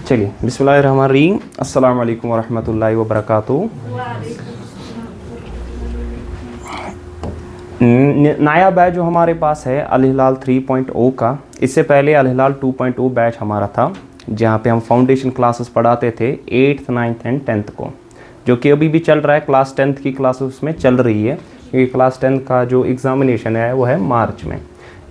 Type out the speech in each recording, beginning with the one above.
चलिए, बिस्मिल्लाहिर्रहमानिर्रहीम, अस्सलाम वालेकुम वरहमतुल्लाहि वबरकातुहू। नया बैच जो हमारे पास है अल हिलाल 3.0 का, इससे पहले अल हिलाल 2.0 बैच हमारा था, जहाँ पे हम फाउंडेशन क्लासेस पढ़ाते थे 8th 9th एंड 10th को, जो कि अभी भी चल रहा है। क्लास 10th की क्लासेस उसमें चल रही है, क्योंकि क्लास 10th का जो एग्ज़ामिनेशन है वो है मार्च में।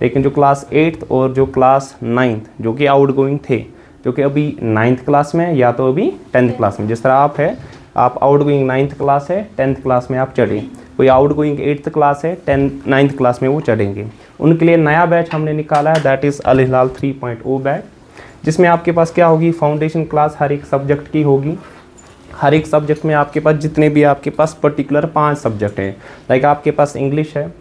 लेकिन जो क्लास 8th और जो क्लास 9th जो कि आउट गोइंग थे, जो कि अभी 9th क्लास में या तो अभी 10th क्लास में, जिस तरह आप है, आप आउट गोइंग 9th क्लास है, 10th क्लास में आप चढ़े, कोई आउट गोइंग 8th क्लास है, 9th क्लास में वो चढ़ेंगे। उनके लिए नया बैच हमने निकाला है, that is Al Hilal 3.0 batch, जिसमें आपके पास क्या होगी, फाउंडेशन क्लास हर एक सब्जेक्ट की होगी। हर एक सब्जेक्ट में आपके पास जितने भी आपके पास पर्टिकुलर 5 सब्जेक्ट हैं, लाइक आपके पास इंग्लिश है,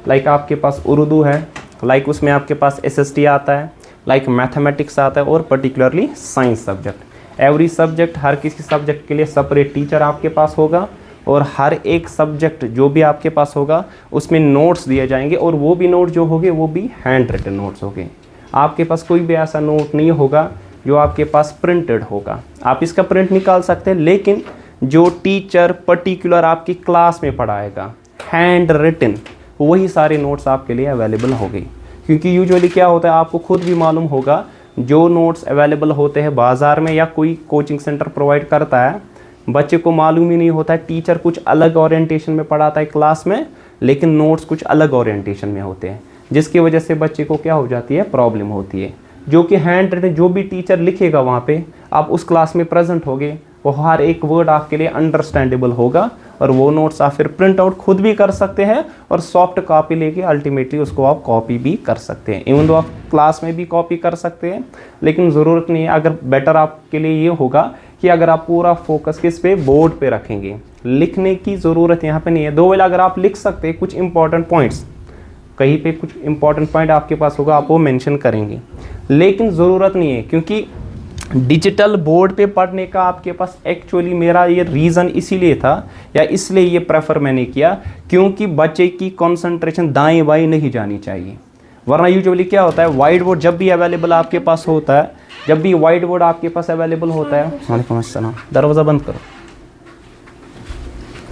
लाइक आपके पास उर्दू है, लाइक उसमें आपके पास SST आता है, लाइक मैथमेटिक्स आता है, और particularly science subject. Every subject, हर किसी सब्जेक्ट के लिए सेपरेट टीचर आपके पास होगा, और हर एक सब्जेक्ट जो भी आपके पास होगा उसमें नोट्स दिए जाएंगे, और वो भी नोट जो होंगे वो भी हैंड रिटन नोट्स होंगे। आपके पास कोई भी ऐसा नोट नहीं होगा जो आपके पास प्रिंटेड होगा। आप इसका प्रिंट निकाल सकते हैं, लेकिन जो टीचर पर्टिकुलर आपकी क्लास में पढ़ाएगा हैंड रिटन, वही सारे नोट्स आपके लिए अवेलेबल होंगे। क्योंकि यूजुअली क्या होता है, आपको खुद भी मालूम होगा, जो नोट्स अवेलेबल होते हैं बाज़ार में या कोई कोचिंग सेंटर प्रोवाइड करता है, बच्चे को मालूम ही नहीं होता है। टीचर कुछ अलग ओरिएंटेशन में पढ़ाता है क्लास में, लेकिन नोट्स कुछ अलग ओरिएंटेशन में होते हैं, जिसकी वजह से बच्चे को क्या हो जाती है, प्रॉब्लम होती है। जो कि हैंड रिटन जो भी टीचर लिखेगा वहाँ पे, आप उस क्लास में प्रेजेंट होगे, वो हर एक वर्ड आपके लिए अंडरस्टैंडेबल होगा, और वो नोट्स आप फिर प्रिंट आउट खुद भी कर सकते हैं, और सॉफ्ट कॉपी लेके अल्टीमेटली उसको आप कॉपी भी कर सकते हैं। इवन दो आप क्लास में भी कॉपी कर सकते हैं, लेकिन ज़रूरत नहीं है। अगर बेटर आपके लिए ये होगा कि अगर आप पूरा फोकस किस पे, बोर्ड पे रखेंगे, लिखने की ज़रूरत यहाँ पे नहीं है। दो वेला अगर आप लिख सकते हैं कुछ इंपॉर्टेंट पॉइंट्स, कहीं पे कुछ इंपॉर्टेंट पॉइंट आपके पास होगा, आप वो मेंशन करेंगे, लेकिन ज़रूरत नहीं है। क्योंकि डिजिटल बोर्ड पे पढ़ने का आपके पास एक्चुअली मेरा ये रीज़न इसीलिए था, या इसलिए ये प्रेफर मैंने किया, क्योंकि बच्चे की कंसंट्रेशन दाएं बाएं नहीं जानी चाहिए। वरना यूजुअली क्या होता है, वाइट बोर्ड जब भी अवेलेबल आपके पास होता है, जब भी वाइट बोर्ड आपके पास अवेलेबल होता है, वालेकुम अस्सलाम, दरवाज़ा बंद करो।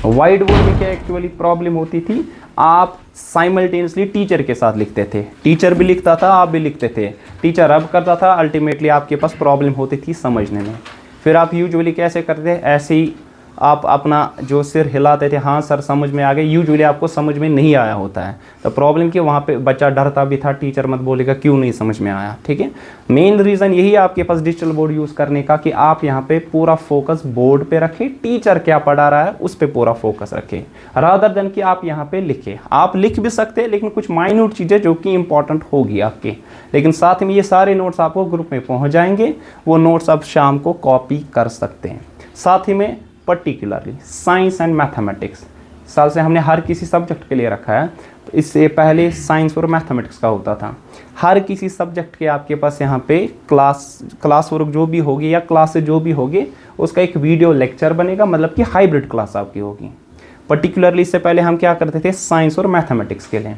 वाइट बोर्ड में क्या एक्चुअली प्रॉब्लम होती थी, आप साइमल्टेनियसली टीचर के साथ लिखते थे, टीचर भी लिखता था, आप भी लिखते थे, टीचर रब करता था, अल्टीमेटली आपके पास प्रॉब्लम होती थी समझने में। फिर आप यूजुअली कैसे करते थे, ऐसे ही आप अपना जो सिर हिलाते थे, हाँ सर समझ में आ गए, यूजुअली आपको समझ में नहीं आया होता है। तो प्रॉब्लम कि वहाँ पे बच्चा डरता भी था, टीचर मत बोलेगा क्यों नहीं समझ में आया। ठीक है, मेन रीज़न यही है आपके पास डिजिटल बोर्ड यूज़ करने का, कि आप यहाँ पे पूरा फोकस बोर्ड पे रखें, टीचर क्या पढ़ा रहा है उस पर पूरा फोकस रखें, रादर देन कि आप यहाँ पे लिखें। आप लिख भी सकते हैं, लेकिन कुछ माइन्यूट चीज़ें जो कि इंपॉर्टेंट होगी आपके, लेकिन साथ में ये सारे नोट्स आपको ग्रुप में पहुँच जाएंगे। वो नोट्स आप शाम को कॉपी कर सकते हैं। साथ ही में पर्टिकुलरली साइंस एंड मैथमेटिक्स साल से हमने हर किसी सब्जेक्ट के लिए रखा है। तो इससे पहले साइंस और मैथमेटिक्स का होता था। हर किसी सब्जेक्ट के आपके पास यहाँ पे क्लास वर्क जो भी होगी या क्लास जो भी होगी, उसका एक वीडियो लेक्चर बनेगा, मतलब कि हाइब्रिड क्लास आपकी होगी। पर्टिकुलरली इससे पहले हम क्या करते थे, साइंस और मैथमेटिक्स के लिए,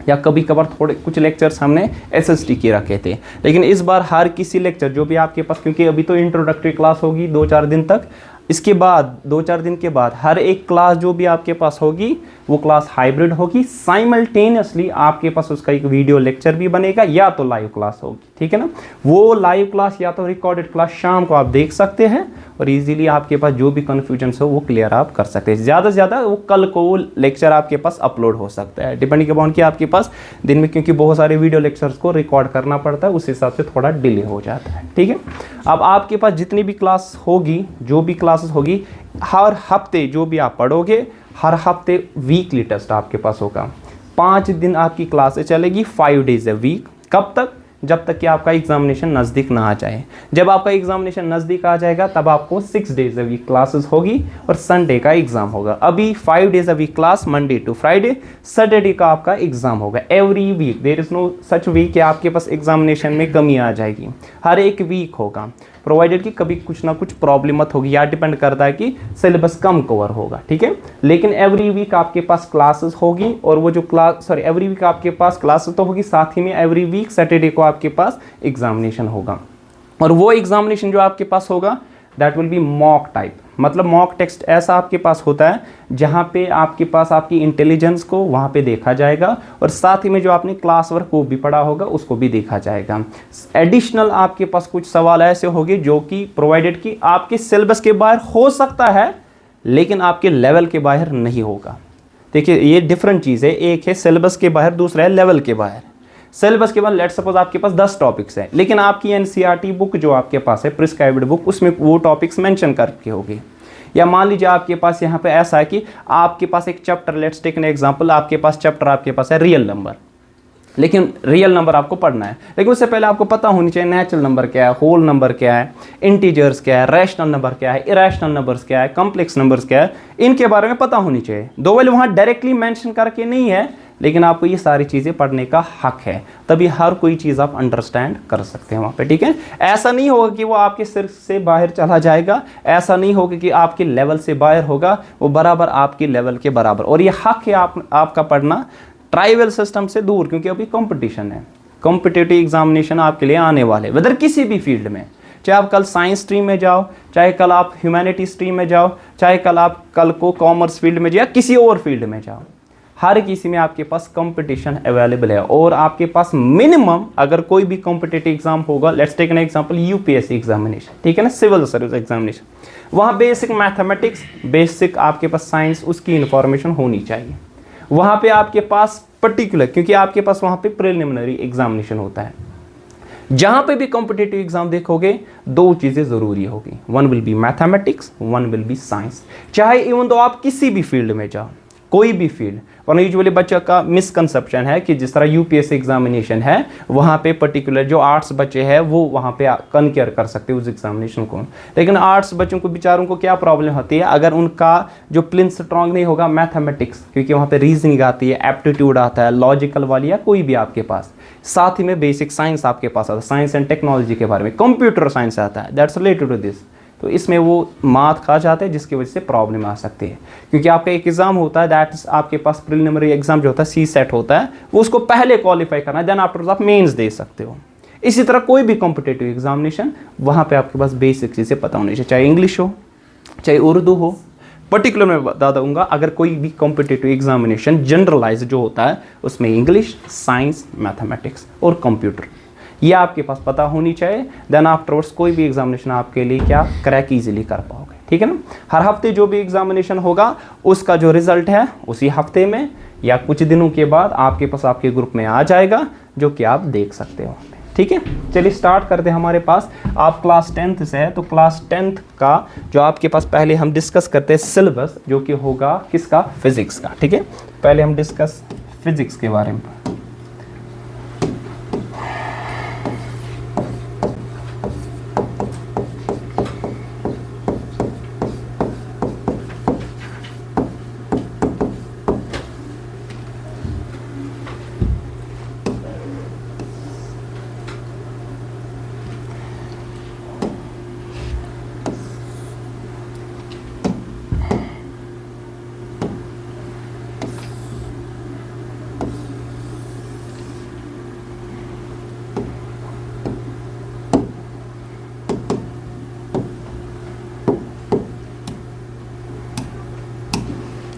या कभी कभार थोड़े कुछ लेक्चर्स हमने SST के रखे थे। लेकिन इस बार हर किसी लेक्चर जो भी आपके पास, क्योंकि अभी तो इंट्रोडक्टरी क्लास होगी 2-4 दिन तक, इसके बाद 2-4 दिन के बाद हर एक क्लास जो भी आपके पास होगी वो क्लास हाइब्रिड होगी। साइमल्टेनियसली आपके पास उसका एक वीडियो लेक्चर भी बनेगा, या तो लाइव क्लास होगी। ठीक है ना, वो लाइव क्लास या तो रिकॉर्डेड क्लास शाम को आप देख सकते हैं, और इजीली आपके पास जो भी कन्फ्यूजन हो वो क्लियर आप कर सकते हैं। ज़्यादा से ज़्यादा वो कल को वो लेक्चर आपके पास अपलोड हो सकता है, डिपेंडिंग अपॉन कि आपके पास दिन में, क्योंकि बहुत सारे वीडियो लेक्चर्स को रिकॉर्ड करना पड़ता है, उस हिसाब से थोड़ा डिले हो जाता है। ठीक है, अब आपके पास जितनी भी क्लास होगी, जो भी क्लासेस होगी, हर हफ्ते जो भी आप पढ़ोगे, हर हफ्ते वीकली टेस्ट आपके पास होगा। 5 दिन आपकी क्लासेस चलेगी, 5 डेज ए वीक। कब तक, जब तक कि आपका एग्जामिनेशन नज़दीक ना आ जाए। जब आपका एग्जामिनेशन नज़दीक आ जाएगा तब आपको 6 डेज अ वीक क्लासेस होगी, और संडे का एग्ज़ाम होगा। अभी 5 days a week class, Monday to Friday, Saturday का आपका एग्ज़ाम होगा। Every week, there is no such week कि आपके पास एग्जामिनेशन में कमी आ जाएगी। हर एक वीक होगा, प्रोवाइडेड कि कभी कुछ ना कुछ प्रॉब्लम मत होगी, या डिपेंड करता है कि सिलेबस कम कवर होगा। ठीक है, लेकिन एवरी वीक आपके पास क्लासेस होगी, और वो जो एवरी वीक आपके पास क्लासेस तो होगी, साथ ही में एवरी वीक सैटरडे को आपके पास एग्जामिनेशन होगा। और वो एग्जामिनेशन जो आपके पास होगा that will be mock type, मतलब मॉक टेस्ट ऐसा आपके पास होता है जहाँ पे आपके पास आपकी इंटेलिजेंस को वहाँ पे देखा जाएगा और साथ ही में जो आपने क्लास वर्क को भी पढ़ा होगा उसको भी देखा जाएगा। एडिशनल आपके पास कुछ सवाल ऐसे होंगे जो कि प्रोवाइडेड कि आपके सिलेबस के बाहर हो सकता है लेकिन आपके लेवल के बाहर नहीं होगा। देखिए ये डिफरेंट चीज़ है, एक है सिलेबस के बाहर, दूसरा है लेवल के बाहर। सिलेबस के बाद लेट सपोज आपके पास 10 टॉपिक्स हैं लेकिन आपकी एनसीईआरटी बुक जो आपके पास है प्रिस्क्राइब्ड बुक उसमें वो टॉपिक्स मेंशन करके होगी। या मान लीजिए आपके पास यहाँ पे ऐसा है कि आपके पास एक chapter, let's take an example, आपके पास चैप्टर आपके पास है रियल नंबर, लेकिन रियल नंबर आपको पढ़ना है लेकिन उससे पहले आपको पता होनी चाहिए नेचुरल नंबर क्या है, होल नंबर क्या है, इंटीजर्स क्या है, रैशनल नंबर क्या है, इरेशनल नंबर्स क्या है, कॉम्प्लेक्स नंबर्स क्या है, इनके बारे में पता होनी चाहिए। दो वेल वहाँ डायरेक्टली मेंशन करके नहीं है लेकिन आपको ये सारी चीज़ें पढ़ने का हक है, तभी हर कोई चीज़ आप अंडरस्टैंड कर सकते हैं वहाँ पे, ठीक है। ऐसा नहीं होगा कि वो आपके सिर से बाहर चला जाएगा, ऐसा नहीं होगा कि आपके लेवल से बाहर होगा, वो बराबर आपके लेवल के बराबर। और ये हक है आपका पढ़ना ट्राइबल सिस्टम से दूर, क्योंकि अभी कंपटीशन है, कॉम्पिटिटिव एग्जामिनेशन आपके लिए आने वाले, वेदर किसी भी फील्ड में, चाहे आप कल साइंस स्ट्रीम में जाओ, चाहे कल आप ह्यूमैनिटी स्ट्रीम में जाओ, चाहे कल को कॉमर्स फील्ड में जाओ या किसी और फील्ड में जाओ, हर किसी में आपके पास कंपटीशन अवेलेबल है। और आपके पास मिनिमम अगर कोई भी कॉम्पिटिटिव एग्जाम होगा, let's take an example UPSC examination, ठीक है ना, सिविल सर्विस एग्जामिनेशन, वहाँ बेसिक मैथमेटिक्स, बेसिक आपके पास साइंस, उसकी इंफॉर्मेशन होनी चाहिए। वहाँ पे आपके पास पर्टिकुलर, क्योंकि आपके पास वहाँ पे प्रिलिमिनरी एग्जामिनेशन होता है, जहाँ पे भी कॉम्पिटिटिव एग्जाम देखोगे दो चीज़ें ज़रूरी होगी, one will be mathematics, one will be science, चाहे इवन दो आप किसी भी फील्ड में जाओ, कोई भी फील्ड। वरना यूजुअली बच्चों का मिसकंसेप्शन है कि जिस तरह यूपीएससी एग्जामिनेशन है वहाँ पे पर्टिकुलर जो आर्ट्स बच्चे हैं वो वहाँ पे कनकेयर कर सकते हैं उस एग्जामिनेशन को, लेकिन आर्ट्स बच्चों को बेचारों को क्या प्रॉब्लम होती है, अगर उनका जो प्लिन स्ट्रॉन्ग नहीं होगा मैथमेटिक्स, क्योंकि वहाँ पे रीजनिंग आती है, एप्टीट्यूड आता है, लॉजिकल वाली या कोई भी आपके पास, साथ ही में बेसिक साइंस आपके पास आता है, साइंस एंड टेक्नोलॉजी के बारे में, कंप्यूटर साइंस आता है, दैट्स रिलेटेड टू दिस, तो इसमें वो मात खा जाते हैं जिसकी वजह से प्रॉब्लम आ सकती है। क्योंकि आपका एक एग्जाम होता है दैट आपके पास प्रिलिमिनरी एग्जाम जो होता है सी सेट होता है, वो उसको पहले क्वालिफाई करना है, देन आफ्टर आप मेंस दे सकते हो। इसी तरह कोई भी कॉम्पिटिटिव एग्जामिनेशन वहाँ पे आपके पास बेसिक चीज़ें पता होनी चाहिए, चाहे इंग्लिश हो चाहे उर्दू हो। पर्टिकुलर मैं बता दूंगा, अगर कोई भी कॉम्पिटिटिव एग्जामिनेशन जनरलाइज जो होता है उसमें इंग्लिश, साइंस, मैथमेटिक्स और कंप्यूटर ये आपके पास पता होनी चाहिए, देन आफ्टरवर्ड्स कोई भी एग्जामिनेशन आपके लिए क्या क्रैक इजीली कर पाओगे, ठीक है ना। हर हफ्ते जो भी एग्जामिनेशन होगा उसका जो रिजल्ट है उसी हफ्ते में या कुछ दिनों के बाद आपके पास आपके ग्रुप में आ जाएगा, जो कि आप देख सकते हो, ठीक है। चलिए स्टार्ट करते हैं। हमारे पास आप क्लास 10th से है, तो क्लास 10th का जो आपके पास पहले हम डिस्कस करते हैं सिलेबस, जो कि होगा किसका, फिजिक्स का, ठीक है। पहले हम डिस्कस फिजिक्स के बारे में।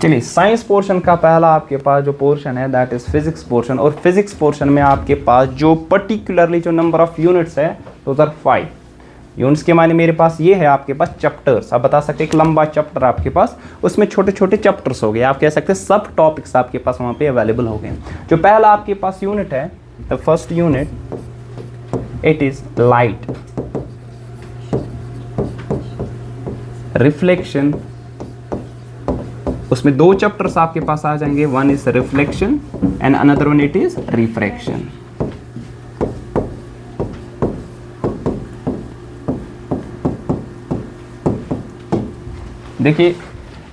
चलिए साइंस पोर्शन का पहला आपके पास जो पोर्शन है दैट इज फिजिक्स पोर्शन, और फिजिक्स पोर्शन में आपके पास जो पर्टिकुलरली जो नंबर ऑफ यूनिट्स है तो 5 यूनिट्स के माने मेरे पास ये है आपके पास चैप्टर्स। आप बता सकते हैं एक लंबा चैप्टर आपके पास, उसमें छोटे छोटे चैप्टर्स हो गए, आप कह सकते हैं सब टॉपिक्स आपके पास वहाँ पे अवेलेबल हो गए। जो पहला आपके पास यूनिट है, the first unit it is light, reflection. उसमें दो चैप्टर्स आपके पास आ जाएंगे, one is reflection and another one it is refraction. देखिए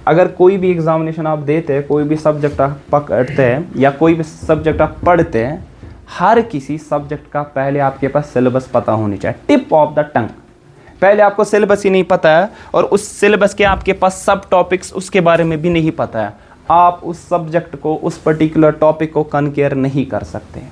अगर कोई भी एग्जामिनेशन आप देते हैं, कोई भी सब्जेक्ट आप पकड़ते हैं या कोई भी सब्जेक्ट आप पढ़ते हैं, हर किसी सब्जेक्ट का पहले आपके पास सिलेबस पता होनी चाहिए, टिप ऑफ द टंग। पहले आपको सिलेबस ही नहीं पता है और उस सिलेबस के आपके पास सब टॉपिक्स उसके बारे में भी नहीं पता है, आप उस सब्जेक्ट को, उस पर्टिकुलर टॉपिक को कनकेयर नहीं कर सकते।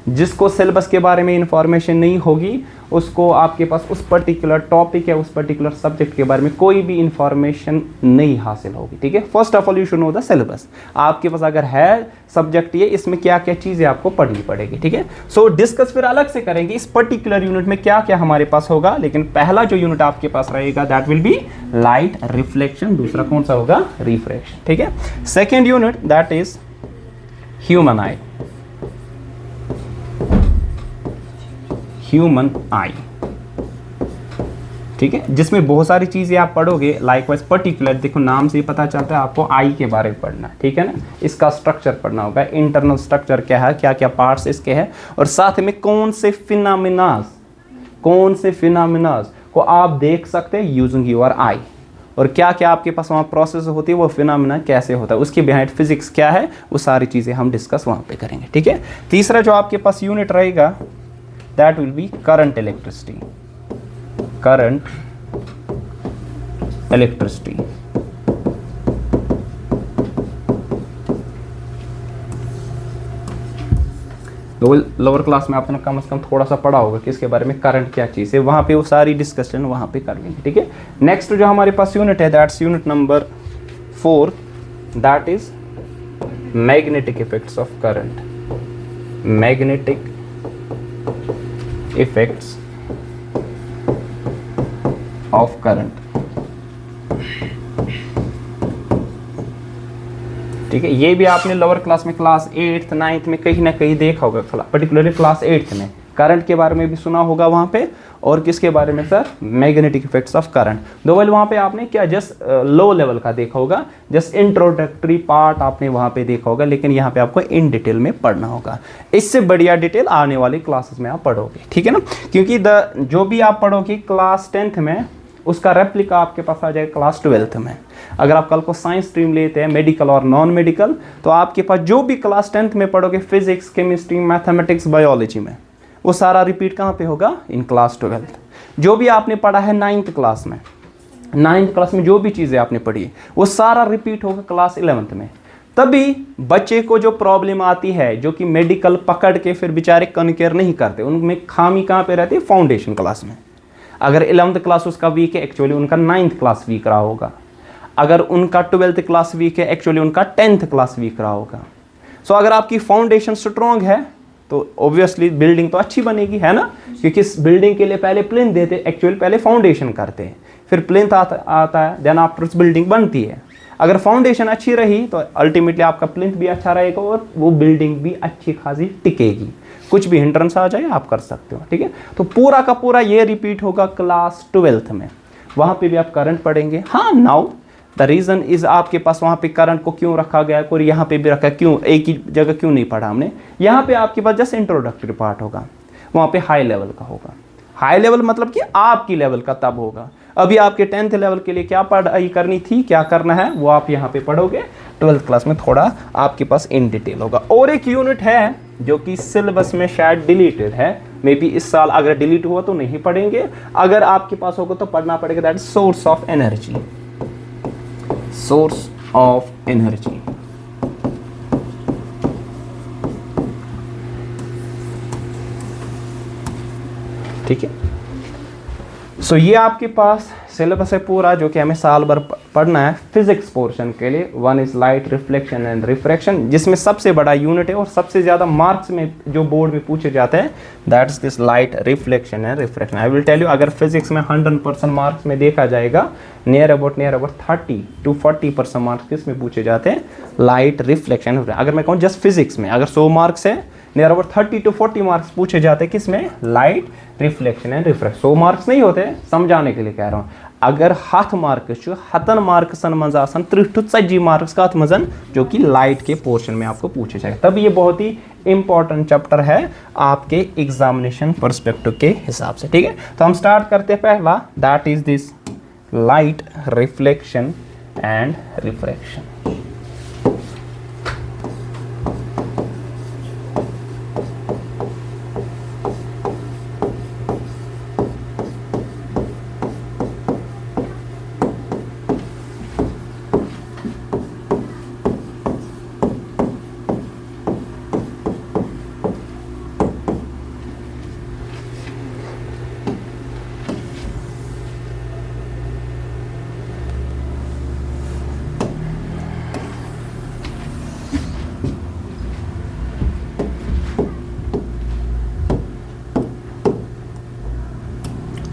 जिसको सिलेबस के बारे में इंफॉर्मेशन नहीं होगी उसको आपके पास उस पर्टिकुलर टॉपिक या उस पर्टिकुलर सब्जेक्ट के बारे में कोई भी इंफॉर्मेशन नहीं हासिल होगी, ठीक है। First of all you should know the syllabus. आपके पास अगर है सब्जेक्ट ये, इसमें क्या क्या चीज़ें आपको पढ़नी पड़ेगी, ठीक है। सो डिस्कस फिर अलग से करेंगे इस पर्टिकुलर यूनिट में क्या क्या हमारे पास होगा, लेकिन पहला जो यूनिट आपके पास रहेगा that will be light reflection, दूसरा कौन सा होगा, रिफ्रैक्शन, ठीक है। Second unit that is human I, human आई, ठीक है, जिसमें बहुत सारी चीजें आप पढ़ोगे। लाइकवाइज पर्टिकुलर देखो नाम से ही पता चलता है आपको आई के बारे में पढ़ना, ठीक है ना। इसका स्ट्रक्चर पढ़ना होगा, इंटरनल स्ट्रक्चर क्या है, क्या क्या पार्ट्स इसके हैं, और साथ में कौन से फिनोमिनाज को आप देख सकते हैं यूजिंग योर आई, और क्या क्या आपके पास वहाँ प्रोसेस होती है, वो फिनोमिना कैसे होता है, उसकी बिहाइंड फिजिक्स क्या है, वो सारी चीज़ें हम डिस्कस वहाँ पे करेंगे, ठीक है। तीसरा जो आपके पास यूनिट रहेगा that will be current electricity, current electricity, तो लोअर क्लास में आपने कम से कम थोड़ा सा पढ़ा होगा कि इसके बारे में करंट क्या चीज़ है, वहाँ पे वो सारी डिस्कशन वहाँ पे कर लेंगे, ठीक है। नेक्स्ट जो हमारे पास यूनिट है that's unit number 4, that is magnetic effects of current, magnetic effects of current, ठीक है। ये भी आपने लोअर क्लास में क्लास 8th 9th में कहीं ना कहीं देखा होगा, पर्टिकुलरली क्लास 8th में करंट के बारे में भी सुना होगा वहाँ पे, और किसके बारे में sir, magnetic effects of current. दो वेल वहाँ पे आपने क्या जस्ट लो लेवल का देखा होगा, जस्ट इंट्रोडक्टरी पार्ट आपने वहाँ पे देखा होगा, लेकिन यहाँ पे आपको इन डिटेल में पढ़ना होगा। इससे बढ़िया डिटेल आने वाली क्लासेस में आप पढ़ोगे, ठीक है ना, क्योंकि जो भी आप पढ़ोगे क्लास 10th में उसका रेप्लिका आपके पास आ जाएगा क्लास 12th में। अगर आप कल को साइंस स्ट्रीम लेते हैं, मेडिकल और नॉन मेडिकल, तो आपके पास जो भी क्लास 10th में पढ़ोगे फिजिक्स, केमिस्ट्री, मैथमेटिक्स, बायोलॉजी में, वो सारा रिपीट कहाँ पे होगा, इन क्लास 12th। जो भी आपने पढ़ा है 9th क्लास में, 9th क्लास में जो भी चीज़ें आपने पढ़ी वो सारा रिपीट होगा क्लास 11th में। तभी बच्चे को जो प्रॉब्लम आती है, जो कि मेडिकल पकड़ के फिर बेचारे कनकेयर नहीं करते, उनमें खामी कहाँ पे रहती है, फाउंडेशन क्लास में। अगर 11th क्लास उसका वीक है, एक्चुअली उनका 9th क्लास वीक रहा होगा। अगर उनका 12th क्लास वीक है, एक्चुअली उनका 10th क्लास वीक रहा होगा। सो अगर आपकी फाउंडेशन स्ट्रॉन्ग है तो ऑब्वियसली बिल्डिंग तो अच्छी बनेगी, है ना, क्योंकि इस बिल्डिंग के लिए पहले प्लिंथ देते, एक्चुअली पहले फाउंडेशन करते हैं, फिर प्लिंथ आता है, देन आफ्टर बिल्डिंग बनती है। अगर फाउंडेशन अच्छी रही तो अल्टीमेटली आपका प्लिंथ भी अच्छा रहेगा और वो बिल्डिंग भी अच्छी खासी टिकेगी। कुछ भी हिंड्रेंस आ जाए आप कर सकते हो, ठीक है। तो पूरा का पूरा ये रिपीट होगा क्लास 12th में, वहाँ पे भी आप करंट पढ़ेंगे। हाँ, नाउ द रीज़न इज़ आपके पास वहाँ पे करंट को क्यों रखा गया, और यहाँ पे भी रखा, क्यों एक ही जगह क्यों नहीं पढ़ा हमने। यहाँ पे आपके पास जस्ट इंट्रोडक्टरी पार्ट होगा, वहाँ पे हाई लेवल का होगा। हाई लेवल मतलब कि आपकी लेवल का तब होगा। अभी आपके 10th लेवल के लिए क्या पढ़ाई करनी थी, क्या करना है, वो आप यहाँ पे पढ़ोगे। 12th क्लास में थोड़ा आपके पास इन डिटेल होगा। और एक यूनिट है जो कि सिलेबस में शायद डिलीटेड है, मे बी इस साल अगर डिलीट हुआ तो नहीं पढ़ेंगे, अगर आपके पास होगा तो पढ़ना पड़ेगा, that is source of energy, source of energy, ठीक है। सो ये आपके पास सिलेबस है पूरा, जो कि हमें साल भर पढ़ना है फिजिक्स पोर्शन के लिए। One is light reflection and refraction, जिसमें सबसे बड़ा यूनिट है और सबसे ज़्यादा मार्क्स में जो बोर्ड में पूछे जाते हैं, that is this light reflection and refraction. I will tell you, अगर फिजिक्स में 100% मार्क्स में देखा जाएगा, नियर अबाउट 30 to 40% मार्क्स किस में पूछे जाते हैं, लाइट रिफ्लेक्शन। अगर मैं कहूँ जस्ट फिजिक्स में, अगर 100 मार्क्स है, नियर अबाउट 30 to 40 मार्क्स पूछे जाते हैं किसमें, light reflection and refraction. 100 marks नहीं होते, समझाने के लिए कह रहा हूँ। अगर 7 मार्क्स 7 मार्क्सन मज 30 to 40 मार्क्स का मजन जो कि लाइट के पोर्शन में आपको पूछे जाएगा, तब ये बहुत ही इंपॉर्टेंट चैप्टर है आपके एग्जामिनेशन पर्सपेक्टिव के हिसाब से, ठीक है। तो हम स्टार्ट करते हैं पहला, that is this light reflection and refraction.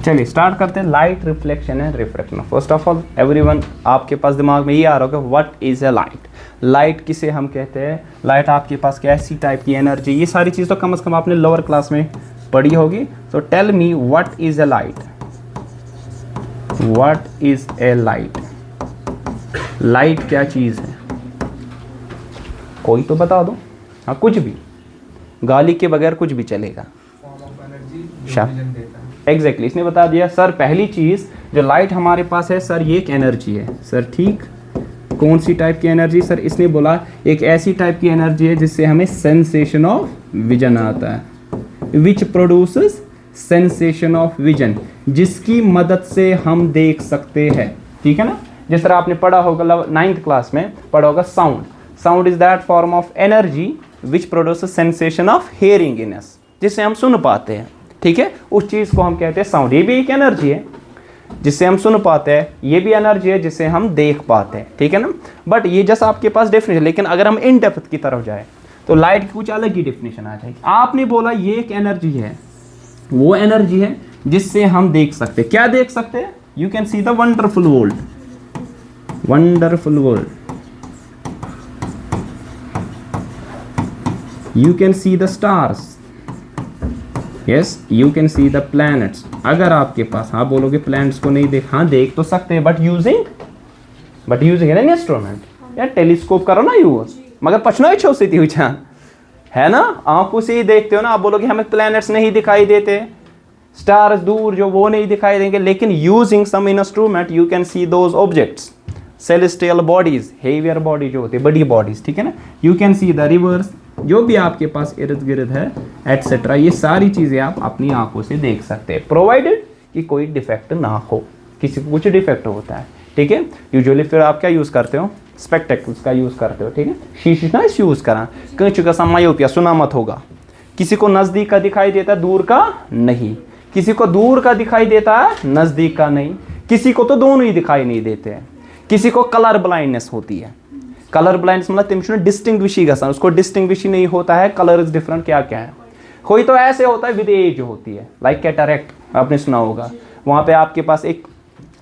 चलिए स्टार्ट करते हैं, light reflection and refraction. First of all everyone, आपके पास दिमाग में ये आ रहा होगा what is a light. Light किसे हम कहते हैं, लाइट आपके पास कैसी टाइप की एनर्जी, ये सारी चीज़ तो कम से कम आपने लोअर क्लास में पढ़ी होगी। So tell me what is a light, what is a light. Light क्या चीज़ है, कोई तो बता दो। हाँ कुछ भी, गाली के बगैर कुछ भी चलेगा। एग्जैक्टली इसने बता दिया सर। पहली चीज़ जो लाइट हमारे पास है सर, ये एक एनर्जी है सर, ठीक। कौन सी टाइप की एनर्जी सर, इसने बोला एक ऐसी टाइप की एनर्जी है जिससे हमें सेंसेशन ऑफ विजन आता है, विच प्रोड्यूसेस सेंसेशन ऑफ विजन, जिसकी मदद से हम देख सकते हैं, ठीक है ना। जिस तरह आपने पढ़ा होगा 9th क्लास में पढ़ा होगा sound, sound is that form of energy which produces sensation of hearing in us, जिससे हम सुन पाते हैं, ठीक है। उस चीज़ को हम कहते हैं साउंड। ये भी एक एनर्जी है जिससे हम सुन पाते हैं, ये भी एनर्जी है जिससे हम देख पाते हैं, ठीक है ना। बट ये जैसा आपके पास डेफिनेशन, लेकिन अगर हम इन डेप्थ की तरफ जाए तो लाइट की कुछ अलग ही डेफिनेशन आ जाएगी। आपने बोला ये एक एनर्जी है, वो एनर्जी है जिससे हम देख सकते हैं। क्या देख सकते हैं, you can see the wonderful world, wonderful world, you can see the stars, yes you can see the planets. अगर आपके पास, हाँ बोलोगे प्लैनेट्स को नहीं देख, हाँ देख तो सकते हैं बट यूजिंग एन इंस्ट्रूमेंट। यार टेलीस्कोप करो ना यूज, मगर पछनो छो सी हुई है ना, आंखों से ही देखते हो ना। आप बोलोगे हमें प्लैनेट्स नहीं दिखाई देते, स्टार्स दूर जो वो नहीं दिखाई देंगे, लेकिन using some instrument you can see those objects, celestial bodies, heavier body जो होती है, बड़ी बॉडीज, ठीक है ना। You can see the rivers, जो भी आपके पास इर्द गिर्द है एटसेट्रा, ये सारी चीज़ें आप अपनी आंखों से देख सकते हैं, प्रोवाइडेड कि कोई डिफेक्ट ना हो। किसी को कुछ डिफेक्ट होता है, ठीक है, यूजुअली फिर आप क्या यूज़ करते हो, स्पेक्टेकल्स का यूज़ करते हो, ठीक है। शीशे ना यूज़ करा, कंच का मायोपिया सुना मत होगा। किसी को नज़दीक का दिखाई देता है, दूर का नहीं। किसी को दूर का दिखाई देता है, नज़दीक का नहीं। किसी को तो दोनों ही दिखाई नहीं देते हैं। किसी को कलर ब्लाइंडनेस होती है, कलर ब्लाइंडनेस मतलब तमिस डिस्टिंग्विश गसान, उसको डिस्टिंग्विश नहीं होता है, कलर इज डिफरेंट, क्या क्या है। कोई तो ऐसे होता है विद एज होती है, लाइक कैटरैक्ट आपने सुना होगा, वहाँ पे आपके पास एक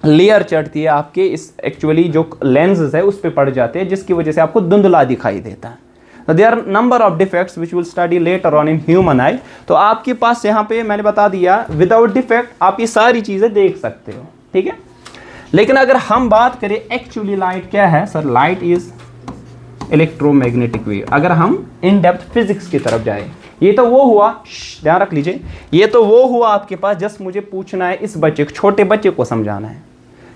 लेयर चढ़ती है आपके इस एक्चुअली जो लेंसेज है उस पे पड़ जाते हैं, जिसकी वजह से आपको धुंधला दिखाई देता है। There are number of defects which will study later on in human eye. तो आपके पास यहाँ पे मैंने बता दिया विदाउट डिफेक्ट आप ये सारी चीज़ें देख सकते हो, ठीक है। लेकिन अगर हम बात करें एक्चुअली लाइट क्या है sir, light is electromagnetic wave. अगर हम इन डेप्थ फिजिक्स की तरफ जाए, ये तो वो हुआ, ध्यान रख लीजिए, ये तो वो हुआ आपके पास जस्ट मुझे पूछना है, इस बच्चे को, छोटे बच्चे को समझाना है।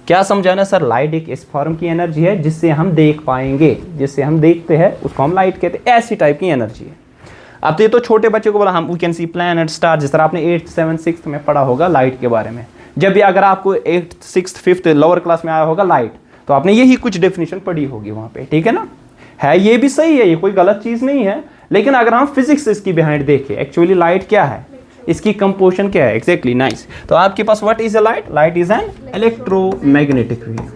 क्या समझाना है सर, लाइट एक इस फॉर्म की एनर्जी है जिससे हम देख पाएंगे, जिससे हम देखते हैं उसको हम लाइट कहते हैं, ऐसी टाइप की एनर्जी है। अब तो ये तो छोटे बच्चे को बोला हम we can see planet star, जिस तरह आपने 8th 7th 6th में पढ़ा होगा लाइट के बारे में। जब भी अगर आपको 8th 6th 5th lower class में आया होगा लाइट, तो आपने यही कुछ डेफिनेशन पढ़ी होगी वहाँ पे, ठीक है ना। है ये भी सही है, ये कोई गलत चीज़ नहीं है। लेकिन अगर हम फिजिक्स इसकी बिहाइंड देखें, एक्चुअली लाइट क्या है, इसकी कंपोजिशन क्या है, एग्जैक्टली नाइस। तो आपके पास what is a light, light is an electromagnetic wave.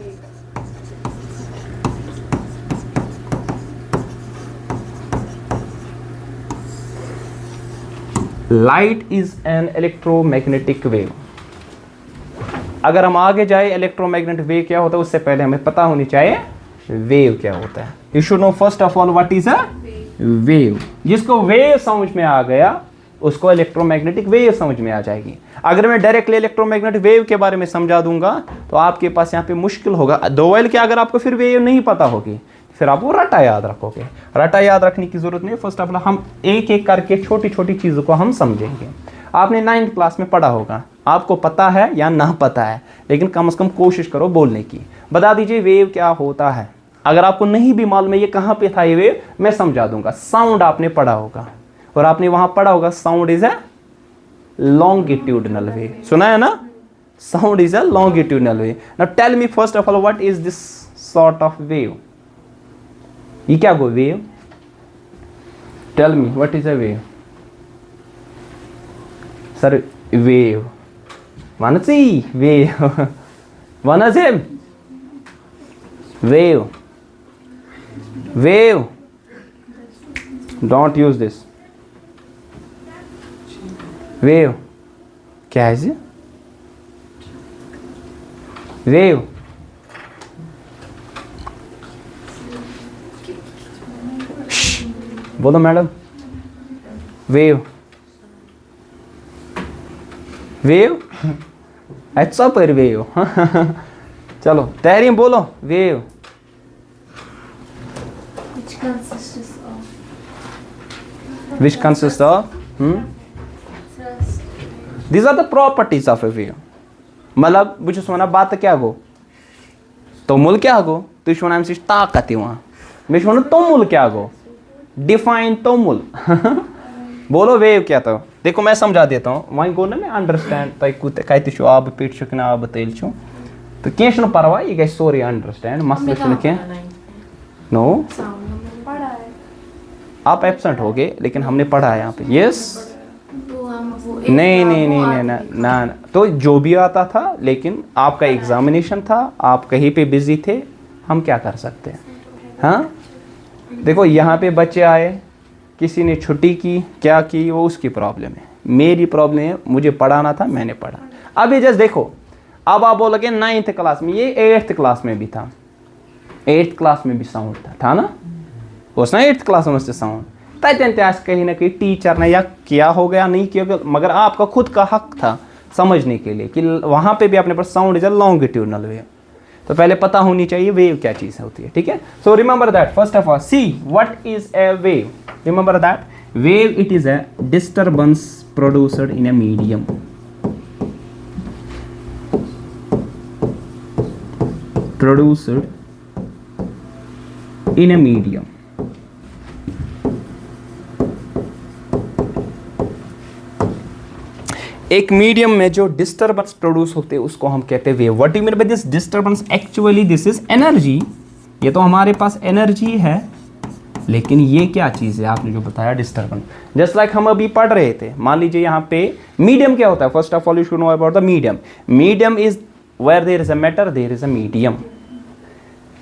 Light is an electromagnetic wave. अगर हम आगे जाए इलेक्ट्रोमैग्नेटिक वेव क्या होता है उससे पहले हमें पता होनी चाहिए वेव क्या होता है। You should no first of all what is a wave. जिसको वेव समझ में आ गया उसको इलेक्ट्रोमैग्नेटिक वेव समझ में आ जाएगी। अगर मैं डायरेक्टली इलेक्ट्रोमैग्नेटिक वेव के बारे में समझा दूंगा तो आपके पास यहाँ पे मुश्किल होगा। दो वाइल के अगर आपको फिर वेव नहीं पता होगी फिर आप वो रटा याद रखोगे। रटा याद रखने की जरूरत नहीं, फर्स्ट ऑफ ऑल हम एक एक करके छोटी छोटी चीज़ों को हम समझेंगे। आपने 9th क्लास में पढ़ा होगा, आपको पता है या ना पता है, लेकिन कम से कम कोशिश करो बोलने की। बता दीजिए वेव क्या होता है। अगर आपको नहीं भी मालूम है ये कहाँ पे था ये वेव, मैं समझा दूंगा। साउंड आपने पढ़ा होगा और आपने वहाँ पढ़ा होगा sound is a longitudinal wave, सुना है ना, sound is a longitudinal wave. Now tell me first of all what is this sort of wave. ये क्या गो wave, tell me what is a wave. Sir wave वनसी wave वनसिम wave wave don't use this wave क्या है जी wave, बोलो madam, wave, wave, अच्छा पर वेव चलो तहरीम बोलो, wave, which consists of these are the properties of a wave. मतलब बो छुस वनान बात क्या गो, तोमुल क्या गो, तुझ वनान अमि ताकत यिवान, मे छु वनुन तोमुल क्या गो, डिफाइन तोमुल बोलो वेव क्या तो। देखो मैं समझा देता हूँ, वही गो ना मैं अंडरस्टैंड तय कूत कत आब पिट छु कि आब तेल छु, तो कह परवाह यह गई सोरे अंडरस्टैंड, मसला छु कह नो। आप एब्सेंट हो गए लेकिन हमने पढ़ा है यहाँ पे, यस नहीं नहीं नहीं नहीं ना ना, तो जो भी आता था, लेकिन आपका एग्जामिनेशन था, आप कहीं पे बिजी थे, हम क्या कर सकते हैं। हाँ देखो यहाँ पे बच्चे आए, किसी ने छुट्टी की, क्या की, वो उसकी प्रॉब्लम है, मेरी प्रॉब्लम है, मुझे पढ़ाना था, मैंने पढ़ा। अब ये जस्ट देखो, अब आप बोलोगे 9th क्लास में, ये 8th क्लास में भी था, 8th क्लास में भी साउंड था ना, उस ना 8th क्लास में साउंड तन कहीं ना कहीं टीचर ने या किया हो गया नहीं किया, मगर आपका खुद का हक था समझने के लिए कि वहाँ पे भी अपने पास sound is a longitudinal wave, तो पहले पता होनी चाहिए वेव क्या चीज़ होती है, ठीक है। So remember that, first of all see what is A wave, remember that wave it is a disturbance produced in a medium, produced in a medium, एक मीडियम में जो डिस्टर्बेंस प्रोड्यूस होते हैं उसको हम कहते हैं wave. What you mean by this disturbance, actually this is energy, ये तो हमारे पास एनर्जी है, लेकिन ये क्या चीज़ है आपने जो बताया डिस्टर्बेंस, जस्ट लाइक हम अभी पढ़ रहे थे, मान लीजिए यहाँ पे मीडियम क्या होता है, first of all you should know about the medium. Medium is where there is a matter, there is a medium.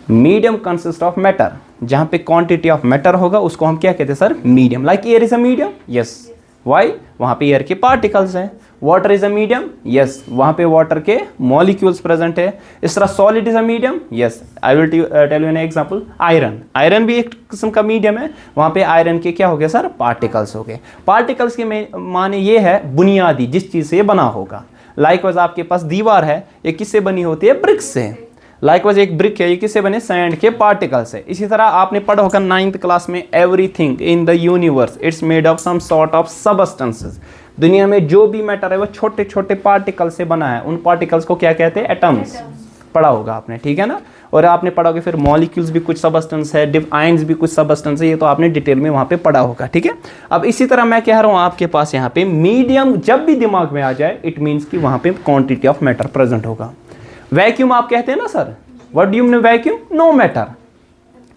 Medium consist of matter, जहाँ पे क्वांटिटी ऑफ मैटर होगा उसको हम क्या कहते हैं sir, medium. Like air is a medium, yes, why, वहाँ पे एयर के पार्टिकल्स हैं। Water is a medium, yes, वहाँ पे वाटर के मॉलिक्यूल्स प्रेजेंट है। इस तरह solid is a medium, yes, I will tell you an example, iron, iron भी एक किस्म का मीडियम है, वहाँ पे आयरन के क्या हो गए सर, पार्टिकल्स हो गए। पार्टिकल्स के माने ये है बुनियादी, जिस चीज़ से ये बना होगा। लाइकवाइज आपके पास दीवार है, ये किससे बनी होती है, ब्रिक्स से। लाइकवाइज एक ब्रिक है, ये किससे बने, सैंड के पार्टिकल्स है। इसी तरह आपने पढ़ा होगा 9th क्लास में, everything in the universe it's made of some sort of substances. दुनिया में जो भी मैटर है वो छोटे छोटे पार्टिकल से बना है, उन पार्टिकल्स को क्या कहते हैं, एटम्स। पढ़ा होगा आपने, ठीक है ना। और आपने पढ़ा होगा फिर मॉलिक्यूल्स भी कुछ सबस्टेंस है, आयंस भी कुछ सबस्टेंस है, ये तो आपने डिटेल में वहाँ पे पढ़ा होगा, ठीक है। अब इसी तरह मैं कह रहा हूँ आपके पास यहाँ पे मीडियम जब भी दिमाग में आ जाए, इट मीन्स कि वहाँ पे क्वांटिटी ऑफ मैटर प्रेजेंट होगा। वैक्यूम आप कहते हैं ना sir, what do you mean vacuum, no matter.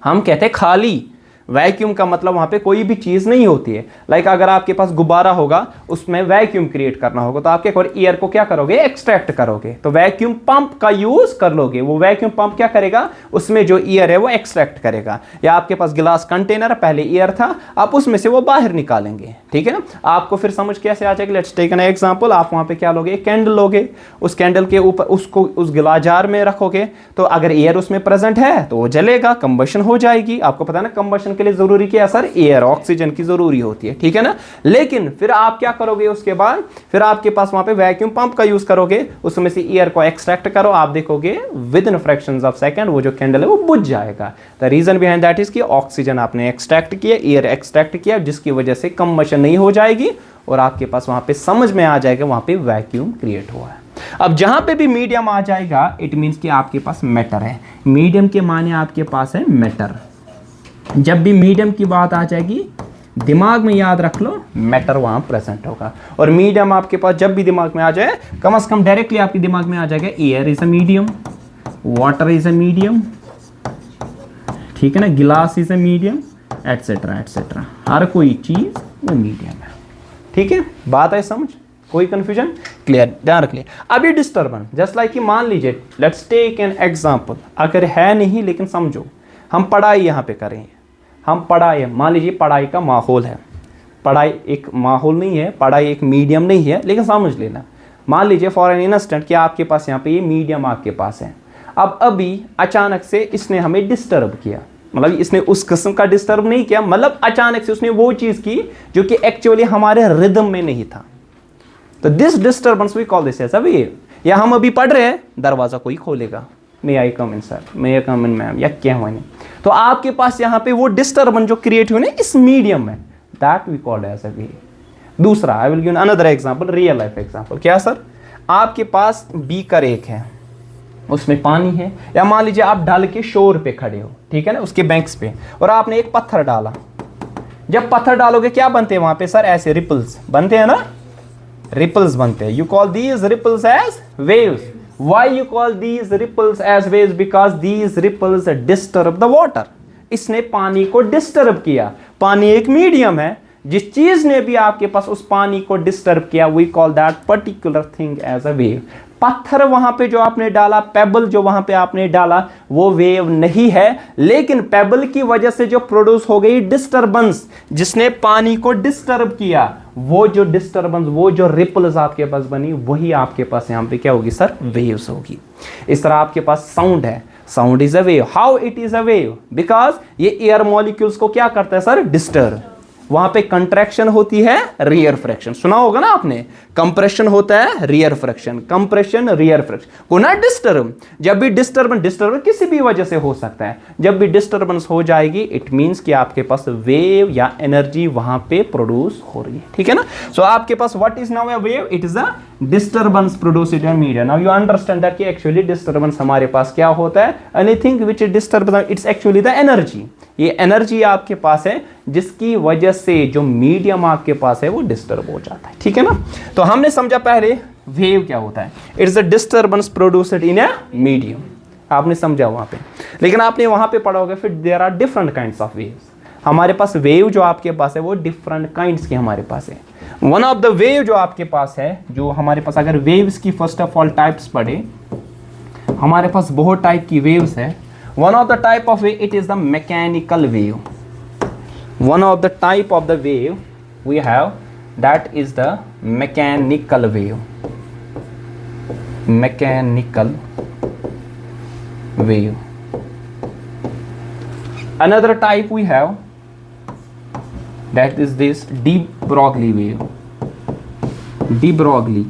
हम कहते हैं खाली, वैक्यूम का मतलब वहाँ पे कोई भी चीज़ नहीं होती है। लाइक अगर आपके पास गुब्बारा होगा, उसमें वैक्यूम क्रिएट करना होगा, तो आप क्या करोगे, एयर को क्या करोगे, एक्सट्रैक्ट करोगे, तो वैक्यूम पंप का यूज कर लोगे। वो वैक्यूम पंप क्या करेगा, उसमें जो एयर है वो एक्सट्रैक्ट करेगा। या आपके पास गिलास कंटेनर, पहले एयर था, आप उसमें से वो बाहर निकालेंगे, ठीक है ना। आपको फिर समझ कैसे आ जाएगी, लेट्स टेक एन एग्जांपल। आप वहाँ पे क्या लोगे, कैंडल लोगे, उस कैंडल के ऊपर उसको उस गिलास जार में रखोगे, तो अगर एयर उसमें प्रेजेंट है तो वो जलेगा, कंबशन हो जाएगी। आपको पता है ना कंबशन के लिए जरूरी क्या है सर, एयर, ऑक्सीजन की जरूरी होती है, ठीक है ना। लेकिन फिर आप क्या करोगे, उसके बाद फिर आपके पास वहां पे वैक्यूम पंप का यूज करोगे, उसमें से एयर को एक्सट्रैक्ट करो, आप देखोगे within fractions of second वो जो कैंडल है वो बुझ जाएगा। The reason behind that is कि ऑक्सीजन आपने एक्सट्रैक्ट किया, एयर एक्सट्रैक्ट किया, जिसकी वजह से कंबशन नहीं हो जाएगी और आपके पास वहां पे समझ में आ जाएगा वहां पे वैक्यूम क्रिएट हुआ है। अब जहां पे भी मीडियम आ जाएगा, इट मींस कि आपके पास मैटर है। मीडियम के माने आपके पास है मैटर। जब भी मीडियम की बात आ जाएगी, दिमाग में याद रख लो, मैटर वहां प्रेजेंट होगा। और मीडियम आपके पास जब भी दिमाग में आ जाए, कम से कम डायरेक्टली आपके दिमाग में आ जाएगा, air is a medium, water is a medium, ठीक है ना, glass is a medium, etcetera etcetera, हर कोई चीज वो मीडियम है, ठीक है। बात है समझ, कोई कंफ्यूजन, क्लियर, ध्यान रख लिया। अभी डिस्टर्बेंस, जस्ट लाइक कि मान लीजिए, लेट्स टेक एन एग्जांपल, अगर है नहीं लेकिन समझो, हम पढ़ाई यहाँ पे करेंगे, हम पढ़ाई, मान लीजिए पढ़ाई का माहौल है, पढ़ाई एक माहौल नहीं है, पढ़ाई एक मीडियम नहीं है, लेकिन समझ लेना, मान लीजिए फॉर एन इंस्टेंट कि आपके पास यहाँ पे ये मीडियम आपके पास है, अब अभी अचानक से इसने हमें डिस्टर्ब किया, मतलब इसने उस किस्म का डिस्टर्ब नहीं किया, मतलब अचानक से उसने वो चीज की जो कि एक्चुअली हमारे रिदम में नहीं था, तो this disturbance we call this as a wave. या हम अभी पढ़ रहे हैं, दरवाजा कोई खोलेगा, मे आई कम इन सर, मे आई कम इन मैम, या क्या हुआ नहीं, तो आपके पास यहाँ पे वो डिस्टर्बेंस जो क्रिएट हुई ना इस मीडियम में, that we called as a wave. दूसरा, I will give another example, real life example. क्या सर, आपके पास बीकर एक है, उसमें पानी है, या मान लीजिए आप ढल के शोर पे खड़े हो, ठीक है ना, उसके बैंक्स पे, और आपने एक पत्थर डाला। जब पत्थर डालोगे क्या बनते हैं वहां पे सर, ऐसे रिपल्स बनते हैं ना, रिपल्स बनते हैं। You call these ripples as waves. Why you call these ripples as waves, because these ripples disturb the water. इसने पानी को डिस्टर्ब किया। पानी एक मीडियम है, जिस चीज ने भी आपके पास उस पानी को डिस्टर्ब किया, we call that particular thing as a wave. पत्थर वहां पे जो आपने डाला, पेबल जो वहां पे आपने डाला, वो वेव नहीं है, लेकिन पेबल की वजह से जो प्रोड्यूस हो गई डिस्टर्बेंस, जिसने पानी को डिस्टर्ब किया, वो जो डिस्टर्बेंस, वो जो रिपल्स आपके पास बनी, वही आपके पास यहां पे क्या होगी सर, वेव्स होगी। इस तरह आपके पास साउंड है, sound is a wave. How it is a wave, because ये एयर मॉलिक्यूल्स को क्या करता है सर, डिस्टर्ब। वहां पे कंट्रैक्शन होती है, रियर फ्रैक्शन, सुना होगा ना आपने, कंप्रेशन होता है, rear fraction, compression, rear fraction को ना डिस्टर्ब। जब भी डिस्टर्बेंस किसी भी वजह से हो सकता है, जब भी डिस्टर्बेंस हो जाएगी, इट मींस कि आपके पास वेव या एनर्जी वहां पे प्रोड्यूस हो रही है, ठीक है ना। सो आपके पास what is now a wave, it is a disturbance produced in media. Now you understand that कि एक्चुअली डिस्टर्बेंस हमारे पास क्या होता है, anything which is disturbance, it's actually the energy. ये एनर्जी आपके पास है जिसकी वजह से जो मीडियम आपके पास है वो डिस्टर्ब हो जाता है, ठीक है ना। तो हमने समझा पहले वेव क्या होता है, it's a disturbance produced in a medium, आपने समझा वहां पे। लेकिन आपने वहां पे पढ़ा होगा फिर there are different kinds of waves. हमारे पास वेव जो आपके पास है वो डिफरेंट काइंड्स की हमारे पास है। वन ऑफ द वेव जो आपके पास है, जो हमारे पास, अगर वेव्स की फर्स्ट ऑफ ऑल टाइप्स पढ़े, हमारे पास बहुत टाइप की वेव्स है। One of the type of wave, it is the mechanical wave. One of the type of the wave we have, that is the mechanical wave. Mechanical wave. Another type we have, that is this de Broglie wave. de Broglie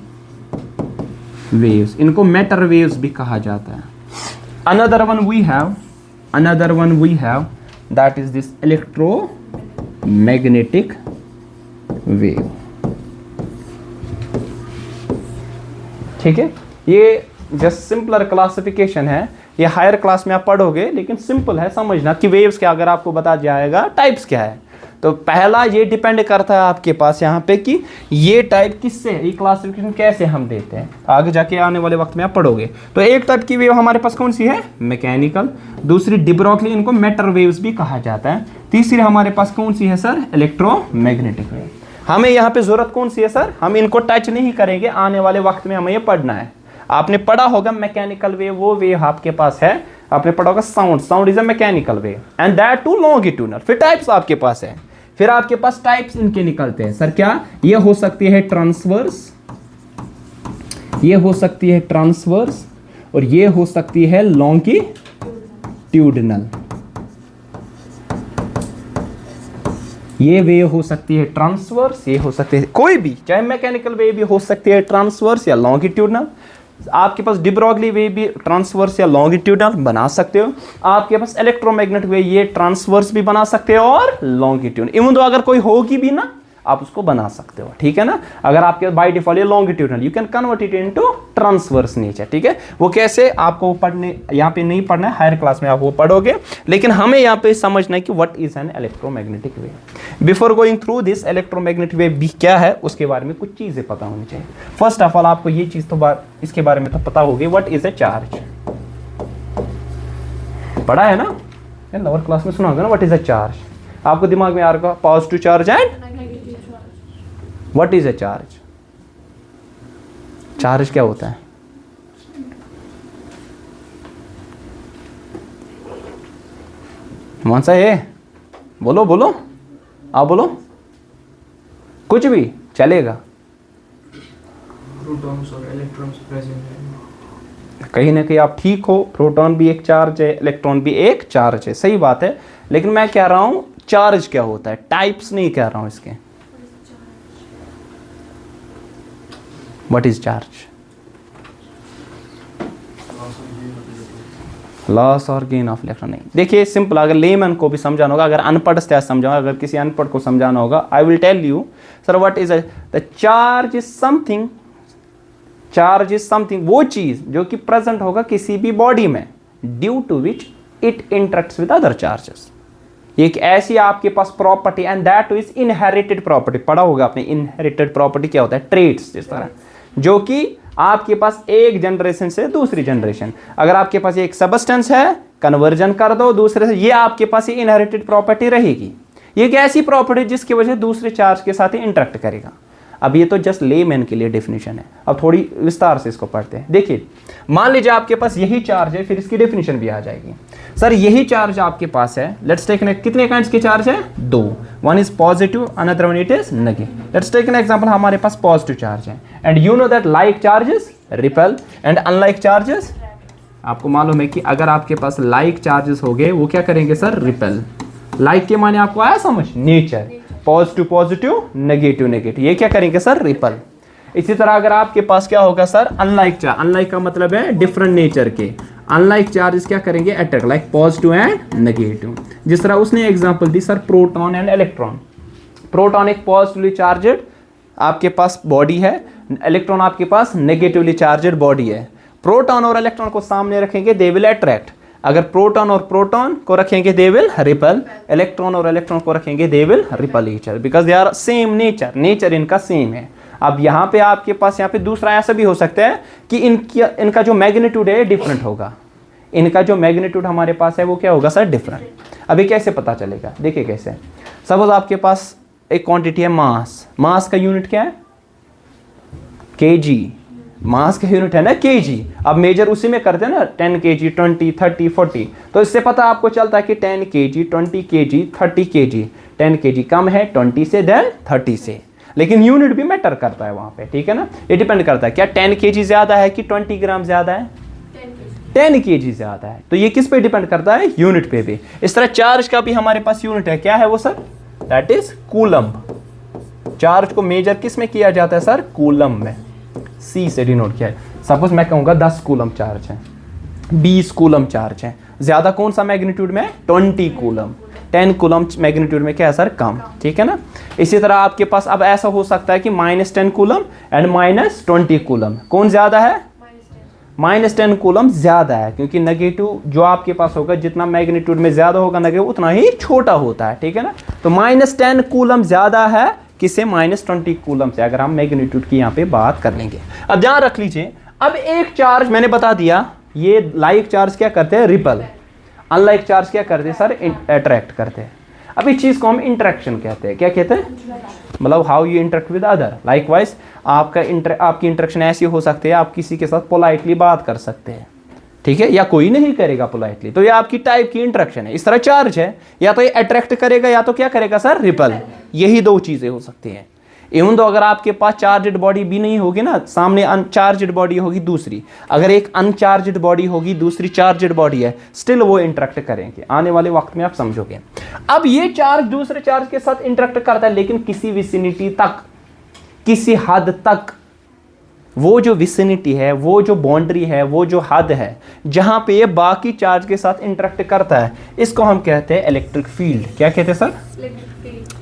waves, इनको matter waves भी कहा जाता है। Another one we have, that is this electromagnetic wave, ठीक है। ये just simpler classification है, ये हायर क्लास में आप पढ़ोगे, लेकिन सिंपल है समझना कि वेव्स क्या, अगर आपको बता जाएगा टाइप्स क्या है। तो पहला ये डिपेंड करता है आपके पास यहाँ पे कि ये टाइप किससे, ये क्लासिफिकेशन कैसे हम देते हैं, आगे जाके आने वाले वक्त में आप पढ़ोगे। तो एक टाइप की वेव हमारे पास कौन सी है, मैकेनिकल। दूसरी de Broglie, इनको मैटर वेव्स भी कहा जाता है। तीसरी हमारे पास कौन सी है सर, इलेक्ट्रोमैग्नेटिक वेव। हमें यहाँ पे जरूरत कौन सी है सर, हम इनको टच नहीं करेंगे, आने वाले वक्त में हमें ये पढ़ना है। आपने पढ़ा होगा मैकेनिकल वेव, वो वेव आपके पास है, आपने पढ़ा होगा sound is a mechanical wave and that too longitudinal. फिर टाइप्स आपके पास है, फिर आपके पास टाइप्स इनके निकलते हैं सर, क्या ये हो सकती है ट्रांसवर्स, ये हो सकती है ट्रांसवर्स, और ये हो सकती है लॉन्गिट्यूडनल। ये वेव हो सकती है ट्रांसवर्स, ये हो सकती है कोई भी, चाहे मैकेनिकल वेव भी हो सकती है ट्रांसवर्स या लॉन्गिट्यूडनल। आपके पास de Broglie वेव भी ट्रांसवर्स या लॉन्गिट्यूडनल बना सकते हो। आपके पास इलेक्ट्रोमैग्नेटिक वेव, ये ट्रांसवर्स भी बना सकते हो और लॉन्गिट्यूडनल, इवन दो अगर कोई होगी भी ना, आप उसको बना सकते हो, ठीक है ना। अगर आपके बाय डिफॉल्ट ये longitudinal, you can convert it into transverse nature, ठीक है। वो कैसे आपको पढ़ने, यहाँ पे नहीं पढ़ना है, हायर क्लास में आप वो पढ़ोगे, लेकिन हमें यहाँ पे समझना है कि what is an electromagnetic wave. Before going through this, electromagnetic wave भी क्या है उसके बारे में कुछ चीजें पता होनी चाहिए। फर्स्ट ऑफ ऑल आपको ये चीज तो इसके बारे में तो पता होगी, व्हाट इज ए चार्ज, पढ़ा है ना, लोअर क्लास में सुना होगा ना, व्हाट इज ए चार्ज। आपको दिमाग में आ रहा होगा positive charge and what is A charge. Charge क्या होता है, कौन सा है, बोलो बोलो, आप बोलो, कुछ भी चलेगा। प्रोटॉन्स और इलेक्ट्रॉन्स प्रेजेंट है। कहीं ना कहीं आप ठीक हो, प्रोटॉन भी एक चार्ज है, इलेक्ट्रॉन भी एक चार्ज है, सही बात है। लेकिन मैं कह रहा हूं चार्ज क्या होता है, टाइप्स नहीं कह रहा हूं इसके। What is charge? लॉस और गेन ऑफ इलेक्ट्रॉन नहीं। देखिए सिंपल, अगर लेमैन को भी समझाना होगा, अगर अनपढ़ से समझाऊंगा, अगर किसी अनपढ़ को समझाना होगा, I will tell you sir what is the charge is something. Charge is something, वो चीज जो कि प्रेजेंट होगा किसी भी बॉडी में, due to which it interacts with other charges. एक ऐसी आपके पास property, and that is inherited property. पढ़ा होगा आपने, इनहेरिटेड प्रॉपर्टी क्या होता है, ट्रेट्स जिस तरह, जो कि आपके पास एक जनरेशन से दूसरी जनरेशन, अगर आपके पास एक सबस्टेंस है, कन्वर्जन कर दो दूसरे से, ये आपके पास ये इनहेरिटेड प्रॉपर्टी रहेगी। ये एक ऐसी प्रॉपर्टी जिसकी वजह दूसरे चार्ज के साथ ही इंटरेक्ट करेगा। अब ये तो जस्ट लेमैन के लिए डेफिनेशन है, अब थोड़ी विस्तार से इसको पढ़ते हैं। देखिए मान लीजिए आपके पास यही चार्ज है, फिर इसकी डेफिनेशन भी आ जाएगी। सर यही चार्ज आपके पास है, लेट्स टेक कितने काइंड्स के चार्ज है, दो, one is positive, another one it is negative. Let's take an example, हमारे पास पॉजिटिव चार्ज है, and you know that like charges repel and unlike charges, आपको मालूम है कि अगर आपके पास लाइक चार्जेस हो गए वो क्या करेंगे सर, रिपेल। लाइक के माने आपको आया समझ, nature, positive positive, negative negative, ये क्या करेंगे सर, रिपल। इसी तरह अगर आपके पास क्या होगा सर, अनलाइक चार्ज, अनलाइक का मतलब है डिफरेंट नेचर के, अनलाइक चार्जेस क्या करेंगे, attract, like positive and negative. जिस तरह उसने example the sir, proton and electron. Proton एक पॉजिटिवली चार्जेड आपके पास बॉडी है, इलेक्ट्रॉन आपके पास नेगेटिवली चार्जेड बॉडी है। प्रोटॉन और इलेक्ट्रॉन को सामने रखेंगे, दे विल अट्रैक्ट। अगर प्रोटॉन और प्रोटॉन को रखेंगे, दे विल रिपल। इलेक्ट्रॉन और इलेक्ट्रॉन को रखेंगे, they will ripple each other, because they are same nature, nature इनका सेम है। अब यहाँ पे आपके पास यहाँ पे दूसरा ऐसा भी हो सकता है कि इनका जो मैग्नीट्यूड है डिफरेंट होगा। इनका जो मैग्नीट्यूड हमारे पास है वो क्या होगा सर, डिफरेंट। अभी कैसे पता चलेगा, देखिए कैसे। सपोज आपके पास एक क्वांटिटी है मास, मास का यूनिट क्या है, केजी। मास का यूनिट है ना केजी। अब मेजर उसी में करते हैं ना, 10 kg, 20, 30, 40। तो इससे पता आपको चलता है कि 10 kg, 20 kg, 30 kg। 10 kg कम है 20 से, देन 30 से। लेकिन यूनिट भी मैटर करता है वहां पे, ठीक है ना। ये डिपेंड करता है क्या 10 kg ज्यादा है कि 20 ग्राम ज्यादा है, 10 kg ज्यादा है। तो ये किस पे डिपेंड करता है, यूनिट पे भी। इस तरह चार्ज का भी हमारे पास यूनिट है, क्या है वो sir, that is coulomb. Charge को मेजर किस में किया जाता है सर, कूलम में, C से डिनोट किया है। सपोज मैं कहूंगा 10 कूलम चार्ज है, 20 कूलम चार्ज है, ज्यादा कौन सा मैग्नीट्यूड में, 20 कूलम। 10 कूलम मैग्नीट्यूड में क्या है सर, कम, ठीक है ना। इसी तरह आपके पास अब ऐसा हो सकता है कि -10 कूलम एंड -20 कूलम, कौन ज्यादा है, -10 कूलम ज्यादा है, क्योंकि नेगेटिव जो आपके पास होगा, जितना मैग्नीट्यूड में ज्यादा होगा नेगेटिव, उतना ही छोटा होता है, ठीक है ना। तो -10 कूलम ज्यादा है किसे, -20 कूलम से, अगर हम मैग्नीट्यूड की यहाँ पे बात कर लेंगे। अब ध्यान रख लीजिए, अब एक चार्ज मैंने बता दिया, ये लाइक चार्ज क्या करते हैं, रिपल। अनलाइक चार्ज क्या करते हैं सर, अट्रैक्ट करते हैं। अब इस चीज को हम इंटरेक्शन कहते हैं, क्या कहते हैं, मतलब how you interact with other. Likewise आपकी इंटरेक्शन ऐसी हो सकती है, आप किसी के साथ पोलाइटली बात कर सकते हैं, ठीक है, या कोई नहीं करेगा पोलाइटली, तो ये आपकी टाइप की इंटरेक्शन है। इस तरह चार्ज है, या तो ये अट्रैक्ट करेगा या तो क्या करेगा सर, रिपल। यही दो चीजें हो सकती हैं। इवन तो अगर आपके पास चार्जड बॉडी भी नहीं होगी ना, सामने अनचार्जड बॉडी होगी दूसरी, अगर एक अनचार्जड बॉडी होगी दूसरी चार्जड बॉडी है, स्टिल वो इंटरेक्ट करेंगे। आने वाले वक्त में आप समझोगे। अब ये चार्ज दूसरे चार्ज के साथ इंटरेक्ट करता है, लेकिन किसी विसिनिटी तक, किसी हद तक। वो जो विसिनिटी है, वो जो बाउंड्री है, वो जो हद है जहां पे ये बाकी चार्ज के साथ इंटरेक्ट करता है, इसको हम कहते हैं इलेक्ट्रिक फील्ड। क्या कहते हैं सर,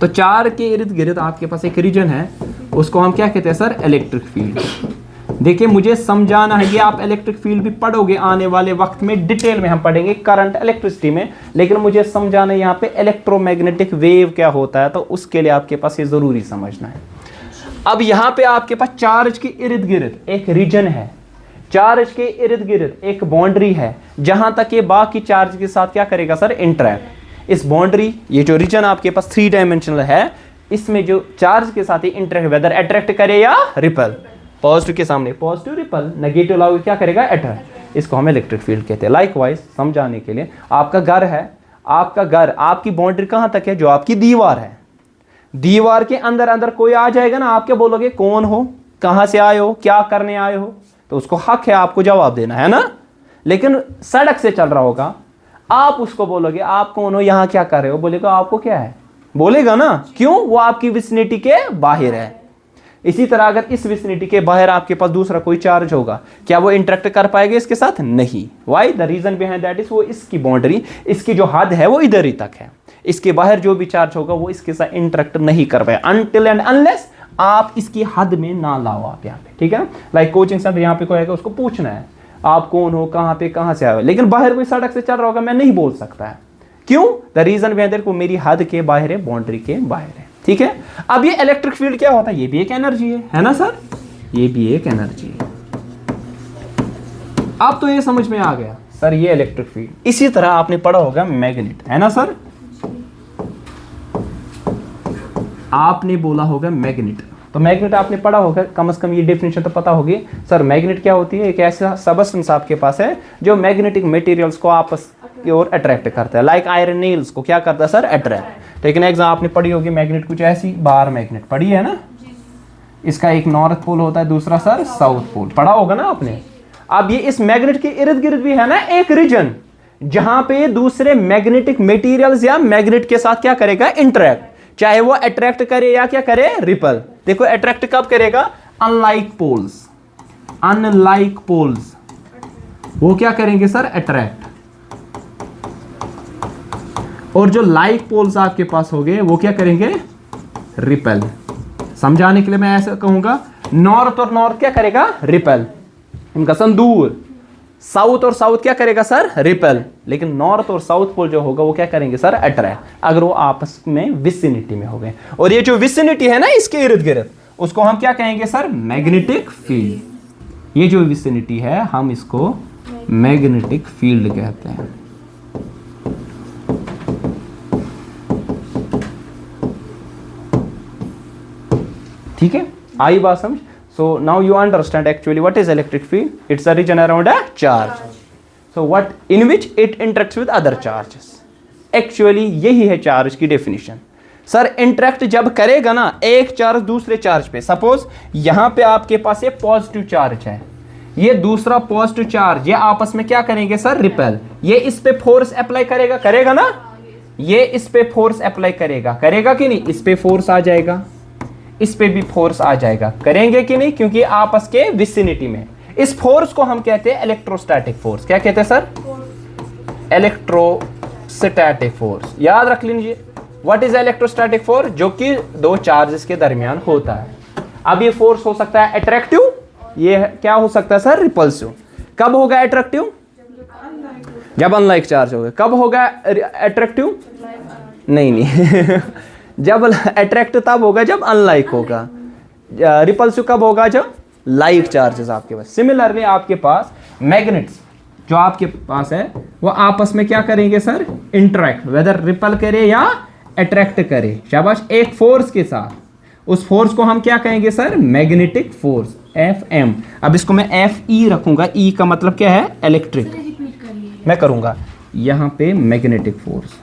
तो चार्ज के इर्द गिर्द आपके पास एक रीजन है, उसको हम क्या कहते हैं सर, इलेक्ट्रिक फील्ड। देखिए मुझे समझाना है कि आप इलेक्ट्रिक फील्ड भी पढ़ोगे आने वाले वक्त में, डिटेल में हम पढ़ेंगे करंट इलेक्ट्रिसिटी में, लेकिन मुझे समझाना है यहाँ पे इलेक्ट्रोमैग्नेटिक वेव क्या होता है, तो उसके लिए आपके पास ये जरूरी समझना है। अब यहाँ पे आपके पास चार्ज के इर्द गिर्द एक रीजन है, चार्ज के इर्द गिर्द एक बाउंड्री है, जहां तक ये बाकी चार्ज के साथ क्या करेगा सर, इंटरेक्ट। इस बाउंड्री, ये जो रीजन आपके पास 3 डायमेंशनल है, इसमें जो चार्ज के साथ ही इंटरेक्ट, वेदर अट्रैक्ट करे या रिपल, पॉजिटिव के सामने पॉजिटिव रिपल, नेगेटिव लाओ क्या करेगा, अट्रैक्ट। इसको हम इलेक्ट्रिक फील्ड कहते हैं। लाइकवाइज समझाने के लिए, आपका घर है, आपका घर, आपकी बाउंड्री कहां तक है, जो आपकी दीवार है, दीवार के अंदर अंदर कोई आ जाएगा ना, आप क्या बोलोगे, कौन हो, कहाँ से आए हो, क्या करने आए हो, तो उसको हक है आपको जवाब देना, है ना। लेकिन सड़क से चल रहा होगा, आप उसको बोलोगे आप कौन हो, यहाँ क्या कर रहे हो, बोलेगा आपको क्या है, बोलेगा ना, क्यों, वो आपकी विसिनिटी के बाहर है। इसी तरह अगर इस विसिनिटी के बाहर आपके पास दूसरा कोई चार्ज होगा, क्या वो इंटरेक्ट कर पाएगा इसके साथ, नहीं। Why, the reason behind that is, वो इसकी बाउंड्री, इसकी जो हद है वो इधर ही तक है, इसके बाहर जो भी चार्ज होगा वो इसके साथ इंटरेक्ट नहीं कर पाए, अनटिल एंड अनलेस आप इसकी हद में ना लाओ आप यहाँ पे, ठीक है ना। लाइक कोचिंग सेंटर यहाँ पे कोई आएगा, उसको पूछना है आप कौन हो, कहाँ पे, कहाँ से आए हो, लेकिन बाहर कोई सड़क से चल रहा होगा, मैं नहीं बोल सकता है, क्यों, द रीजन बिहाइंड दैट, वो मेरी हद के बाहर है, बाउंड्री के बाहर है, ठीक है। अब ये इलेक्ट्रिक फील्ड क्या होता है, ये भी एक एनर्जी है ना सर, ये भी एक एनर्जी है। अब तो ये समझ में आ गया सर, ये इलेक्ट्रिक फील्ड। इसी तरह आपने पढ़ा होगा मैग्नेट, है ना सर, आपने बोला होगा मैग्नेट, तो मैग्नेट आपने पढ़ा होगा, कम से कम ये डेफिनेशन तो पता होगी सर। मैग्नेट क्या होती है, एक ऐसा सबस्टेंस आपके पास है जो मैग्नेटिक मटेरियल्स को आपस की ओर अट्रैक्ट करता है, लाइक आयरन नेल्स को क्या करता है सर, अट्रैक्ट। लेकिन एग्जाम आपने पढ़ी होगी मैग्नेट कुछ ऐसी, बार मैग्नेट पढ़ी है ना, इसका एक नॉर्थ पोल होता है, दूसरा सर साउथ पोल, पढ़ा होगा ना आपने। अब ये इस मैग्नेट के इर्द गिर्द भी है ना एक रीजन, जहां पे दूसरे मैग्नेटिक मटेरियल्स या मैग्नेट के साथ क्या करेगा, इंटरेक्ट, चाहे वो अट्रैक्ट करे या क्या करे, रिपल। देखो अट्रैक्ट कब करेगा, अनलाइक पोल्स, अनलाइक पोल्स वो क्या करेंगे सर, अट्रैक्ट, और जो लाइक पोल्स आपके पास हो गए वो क्या करेंगे, रिपेल। समझाने के लिए मैं ऐसा कहूंगा, नॉर्थ और नॉर्थ क्या करेगा, रिपेल, इनका सन दूर, साउथ और साउथ क्या करेगा सर, रिपेल, लेकिन नॉर्थ और साउथ पोल जो होगा वो क्या करेंगे सर, अट्रैक्ट, अगर वो आपस में विसिनिटी में हो गए। और ये जो विसिनिटी है ना इसके इर्द गिर्द, उसको हम क्या कहेंगे सर, मैग्नेटिक फील्ड। ये जो विसिनिटी है हम इसको मैग्नेटिक फील्ड कहते हैं। ठीक है, आई बात समझ। So now you understand actually what is electric field. It's a region around a charge. So what in which it interacts with other charges. Actually यही है चार्ज की डेफिनेशन। सर इंटरेक्ट जब करेगा ना एक चार्ज दूसरे चार्ज पे, suppose यहाँ पे आपके पास ये पॉजिटिव चार्ज है, ये दूसरा पॉजिटिव चार्ज, ये आपस में क्या करेंगे सर, रिपेल। ये इस पे फोर्स अप्लाई करेगा, करेगा ना, ये इस पे फोर्स अप्लाई करेगा, करेगा कि नहीं, इस पे फोर्स आ जाएगा, इस पे भी फोर्स आ जाएगा, करेंगे कि नहीं, क्योंकि आपस के विसिनिटी में। इस फोर्स को हम कहते हैं इलेक्ट्रोस्टैटिक फोर्स। क्या कहते हैं सर, इलेक्ट्रोस्टैटिक फोर्स। याद रख लीजिए व्हाट इज इलेक्ट्रोस्टैटिक फोर्स, जो कि दो चार्जेस के दरमियान होता है। अब ये फोर्स हो सकता है अट्रैक्टिव, ये क्या हो सकता है सर, रिपल्सिव। कब होगा अट्रैक्टिव, जब अनलाइक चार्ज होगा। कब होगा अट्रैक्टिव, नहीं जब अट्रैक्ट तब होगा जब अनलाइक होगा। रिपल्सिव कब होगा, जब लाइक चार्जेस आपके पास। सिमिलरली आपके पास मैग्नेट्स जो आपके पास है वो आपस में क्या करेंगे सर, इंटरेक्ट, वेदर रिपल करे या अट्रैक्ट करे, शाबाश, एक फोर्स के साथ। उस फोर्स को हम क्या कहेंगे सर, मैग्नेटिक फोर्स, FM। अब इसको मैं FE रखूंगा, E का मतलब क्या है, इलेक्ट्रिक। मैं करूंगा यहां पे मैग्नेटिक फोर्स।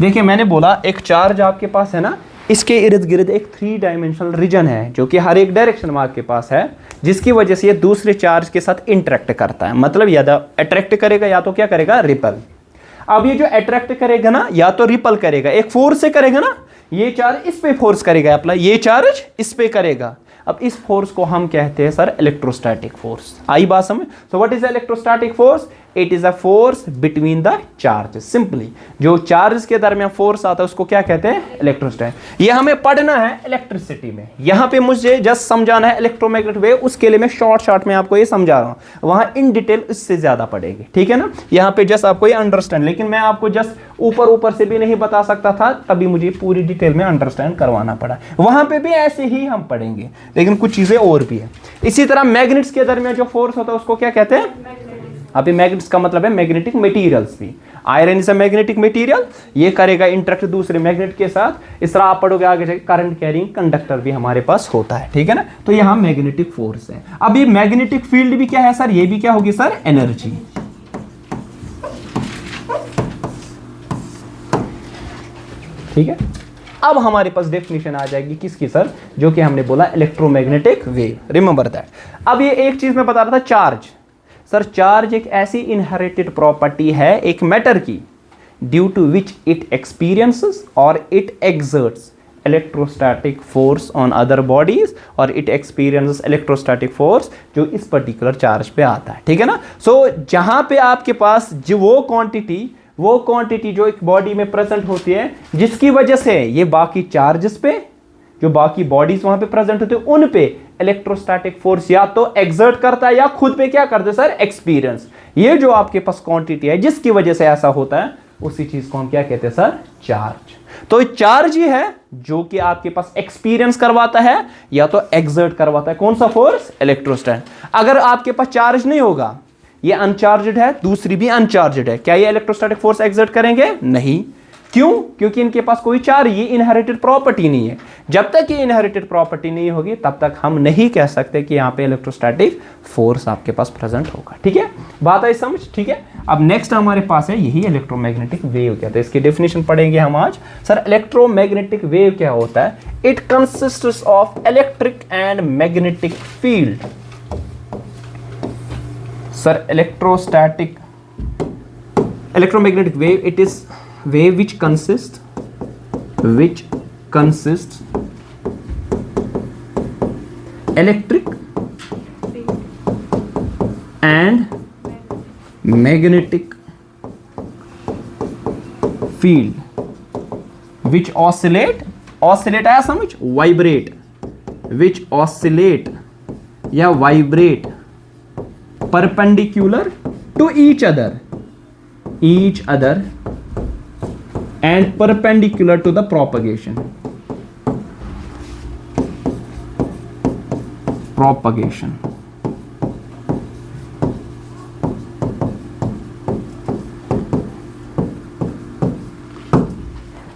देखिए मैंने बोला एक चार्ज आपके पास है ना, इसके इर्द गिर्द एक 3 डायमेंशनल रीजन है जो कि हर एक डायरेक्शन में आपके पास है, जिसकी वजह से ये दूसरे चार्ज के साथ इंटरेक्ट करता है। मतलब या तो अट्रैक्ट करेगा या तो क्या करेगा, रिपल। अब ये जो अट्रैक्ट करेगा ना या तो रिपल करेगा, एक फोर्स से करेगा ना, ये चार्ज इस पे फोर्स करेगा अप्लाई, ये चार्ज इस पे करेगा। अब इस फोर्स को हम कहते हैं सर इलेक्ट्रोस्टैटिक फोर्स। आई बात समझ। So what is electrostatic force, it is a force between the charges. Simply जो चार्जेस के दरमियान फोर्स आता है उसको क्या कहते हैं, इलेक्ट्रोस्टैटिक। ये हमें पढ़ना है इलेक्ट्रिसिटी में, यहाँ पे मुझे जस्ट समझाना है इलेक्ट्रोमैग्नेटिक वेव, उसके लिए मैं शॉर्ट में आपको ये समझा रहा हूँ। वहां इन डिटेल इससे ज्यादा पढ़ेगी, ठीक है ना। यहाँ पे जस्ट आपको ये अंडरस्टैंड, लेकिन मैं आपको जस्ट ऊपर से भी नहीं बता सकता था, तभी मुझे पूरी डिटेल में अंडरस्टैंड करवाना पड़ा। वहां पे भी ऐसे ही हम पढ़ेंगे, लेकिन कुछ चीजें और भी है। इसी तरह मैग्नेट्स के दरमियान जो फोर्स होता है उसको क्या कहते हैं, अभी मैग्नेट्स का मतलब है मैग्नेटिक मटेरियल्स भी। Iron is a magnetic material, ये करेगा इंटरेक्ट दूसरे मैग्नेट के साथ। इस तरह आप पढ़ोगे आगे जाके करंट कैरिंग कंडक्टर भी हमारे पास होता है, ठीक है ना। तो यहाँ मैग्नेटिक फोर्स है। अब ये मैग्नेटिक फील्ड भी क्या है सर, ये भी क्या होगी सर, एनर्जी। ठीक है, अब हमारे पास डेफिनेशन आ जाएगी किसकी सर, जो कि हमने बोला इलेक्ट्रोमैग्नेटिक वेव, रिमेंबर दैट। अब ये एक चीज मैं बता रहा था, चार्ज। सर चार्ज एक ऐसी इनहेरिटेड प्रॉपर्टी है एक मैटर की, due to which it experiences और it exerts electrostatic force on other bodies और इट एक्सपीरियंसेस इलेक्ट्रोस्टैटिक फोर्स जो इस पर्टिकुलर चार्ज पे आता है, ठीक है ना। सो जहां पे आपके पास जो वो क्वांटिटी जो एक बॉडी में प्रेजेंट होती है, जिसकी वजह से ये बाकी चार्जेस पे, जो बाकी बॉडीज वहां पे प्रेजेंट होते हैं, उन पे इलेक्ट्रोस्टैटिक फोर्स या तो एक्सर्ट करता है या खुद पे क्या करते हैं सर, एक्सपीरियंस। ये जो आपके पास क्वांटिटी है जिसकी वजह से ऐसा होता है, उसी चीज को हम क्या कहते हैं सर, चार्ज। तो चार्ज ही है जो कि आपके पास एक्सपीरियंस करवाता है या तो एक्सर्ट करवाता है, कौन सा फोर्स, इलेक्ट्रोस्टैट। अगर आपके पास चार्ज नहीं होगा, ये अनचार्जड है, दूसरी भी अनचार्जड है, क्या ये इलेक्ट्रोस्टैटिक फोर्स एक्सर्ट करेंगे, नहीं। क्यों, क्योंकि इनके पास कोई चार्ज, ये इनहेरिटेड प्रॉपर्टी नहीं है। जब तक ये इनहेरिटेड प्रॉपर्टी नहीं होगी तब तक हम नहीं कह सकते कि यहां पे इलेक्ट्रोस्टैटिक फोर्स आपके पास प्रेजेंट होगा, ठीक है, बात आई समझ, ठीक है। अब नेक्स्ट हमारे पास है यही इलेक्ट्रोमैग्नेटिक वेव क्या, तो इसकी डेफिनेशन पढ़ेंगे हम आज। सर इलेक्ट्रोमैग्नेटिक वेव क्या होता है, it consists of electric and magnetic field. Sir electromagnetic wave, it is wave which consists electric and magnetic field which oscillate आया समझ, vibrate, which oscillate या vibrate perpendicular to each other and perpendicular to the propagation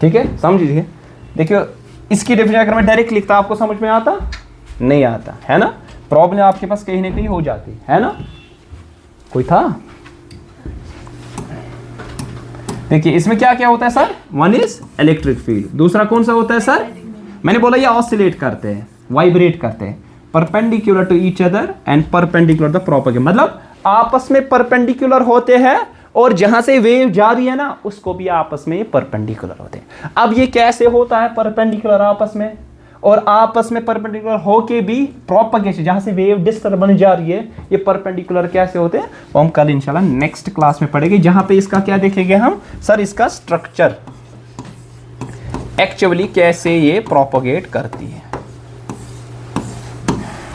ठीक है, समझिए। देखिए इसकी definition अगर मैं डायरेक्ट लिखता आपको समझ में आता, नहीं आता है ना, प्रॉब्लम आपके पास कहीं ना कहीं हो जाती है ना। कोई था, देखिए इसमें क्या क्या होता है sir, one is electric field, दूसरा कौन सा होता है सर, मैंने बोला ये ऑसिलेट करते हैं, वाइब्रेट करते हैं, perpendicular to each other and perpendicular the propagation, मतलब आपस में परपेंडिकुलर होते हैं और जहां से वेव जा रही है ना उसको भी आपस में परपेंडिकुलर होते हैं। अब ये कैसे होता है परपेंडिकुलर आपस में, और आपस में परपेंडिकुलर होके भी प्रोपगेशन, जहां से वेव डिस्टर्बेंस जा रही है, ये परपेंडिकुलर कैसे होते हैं, वो हम कल इंशाल्लाह नेक्स्ट क्लास में पढ़ेंगे, जहां पे इसका क्या देखेंगे हम सर, इसका स्ट्रक्चर एक्चुअली कैसे ये प्रोपगेट करती है,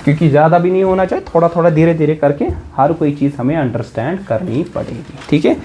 क्योंकि ज्यादा भी नहीं होना चाहिए, थोड़ा थोड़ा धीरे धीरे करके हर कोई चीज हमें अंडरस्टैंड करनी पड़ेगी, ठीक है।